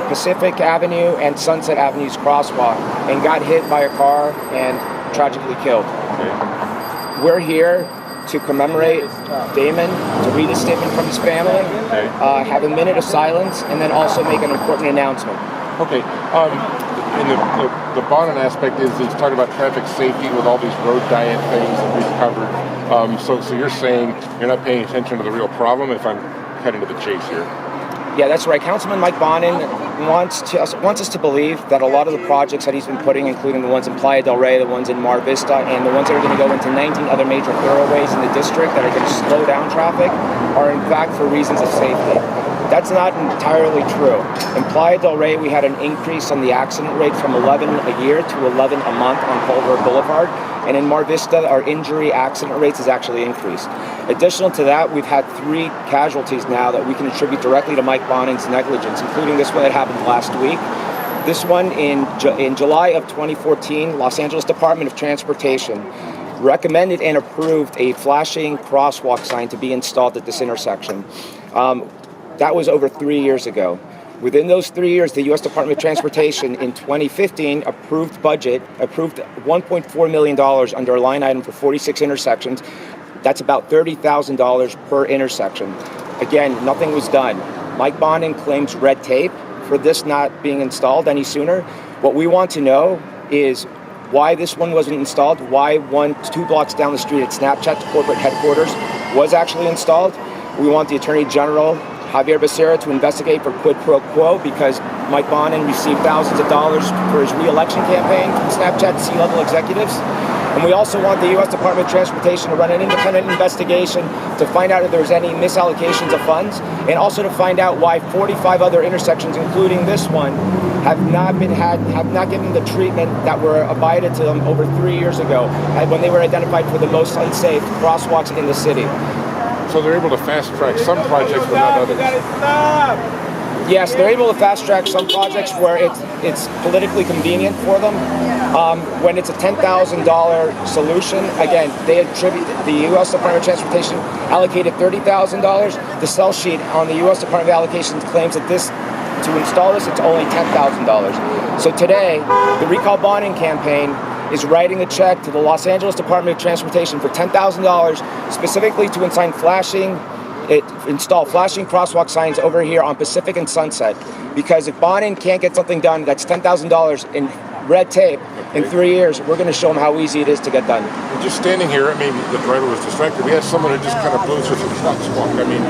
Pacific Avenue and Sunset Avenue's crosswalk and got hit by a car and tragically killed. We're here to commemorate Damon, to read a statement from his family, have a minute of silence, and then also make an important announcement. Okay. And the Bonin aspect is talking about traffic safety with all these road diet things that we've covered. So you're saying you're not paying attention to the real problem, if I'm cutting to the chase here? Yeah, that's right. Councilman Mike Bonin wants us to believe that a lot of the projects that he's been putting, including the ones in Playa del Rey, the ones in Mar Vista, and the ones that are going to go into 19 other major thoroughways in the district that are going to slow down traffic, are in fact for reasons of safety. That's not entirely true. In Playa del Rey, we had an increase on the accident rate from 11 a year to 11 a month on Culver Boulevard. And in Mar Vista, our injury accident rates has actually increased. Additional to that, we've had 3 casualties now that we can attribute directly to Mike Bonin's negligence, including this one that happened last week. This one in July of 2014, Los Angeles Department of Transportation recommended and approved a flashing crosswalk sign to be installed at this intersection. That was over 3 years ago. Within those 3 years, the U.S. Department of Transportation in 2015 approved $1.4 million under a line item for 46 intersections. That's about $30,000 per intersection. Again, nothing was done. Mike Bonin claims red tape for this not being installed any sooner. What we want to know is why this one wasn't installed, why 2 blocks down the street at Snapchat's corporate headquarters was actually installed. We want the Attorney General, Javier Becerra, to investigate for quid pro quo because Mike Bonin received thousands of dollars for his re-election campaign from Snapchat C-level executives. And we also want the U.S. Department of Transportation to run an independent investigation to find out if there's any misallocations of funds, and also to find out why 45 other intersections, including this one, have not given the treatment that were abided to them over 3 years ago, when they were identified for the most unsafe crosswalks in the city. So they're able to fast track some projects, but not others. Yes, they're able to fast track some projects where it's politically convenient for them. When it's a $10,000 solution, again, they attribute, the U.S. Department of Transportation allocated $30,000. The sell sheet on the U.S. Department of Allocations claims that to install this, it's only $10,000. So today, the RecallBonin Campaign is writing a check to the Los Angeles Department of Transportation for $10,000 specifically to install flashing crosswalk signs over here on Pacific and Sunset. Because if Bonin can't get something done that's $10,000 in red tape in 3 years, we're going to show him how easy it is to get done. And just standing here, I mean, the driver was distracted. We had someone who just kind of blew through the crosswalk. I mean,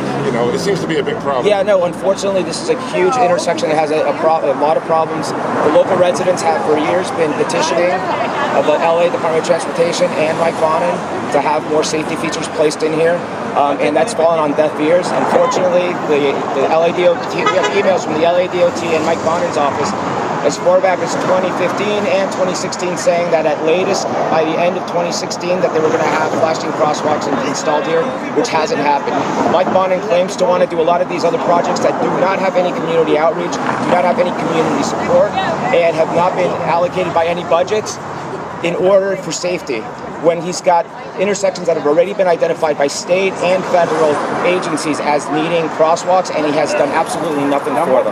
it seems to be a big problem. Yeah, no, unfortunately, this is a huge intersection that has a lot of problems. The local residents have for years been petitioning the LA Department of Transportation and Mike Bonin to have more safety features placed in here. And that's fallen on deaf ears. Unfortunately, the LA DOT, we have emails from the LA DOT and Mike Bonin's office as far back as 2015 and 2016 saying that at latest by the end of 2016 that they were going to have flashing crosswalks installed here, which hasn't happened. Mike Bonin claims to want to do a lot of these other projects that do not have any community outreach, do not have any community support, and have not been allocated by any budgets in order for safety, when he's got intersections that have already been identified by state and federal agencies as needing crosswalks, and he has done absolutely nothing for them.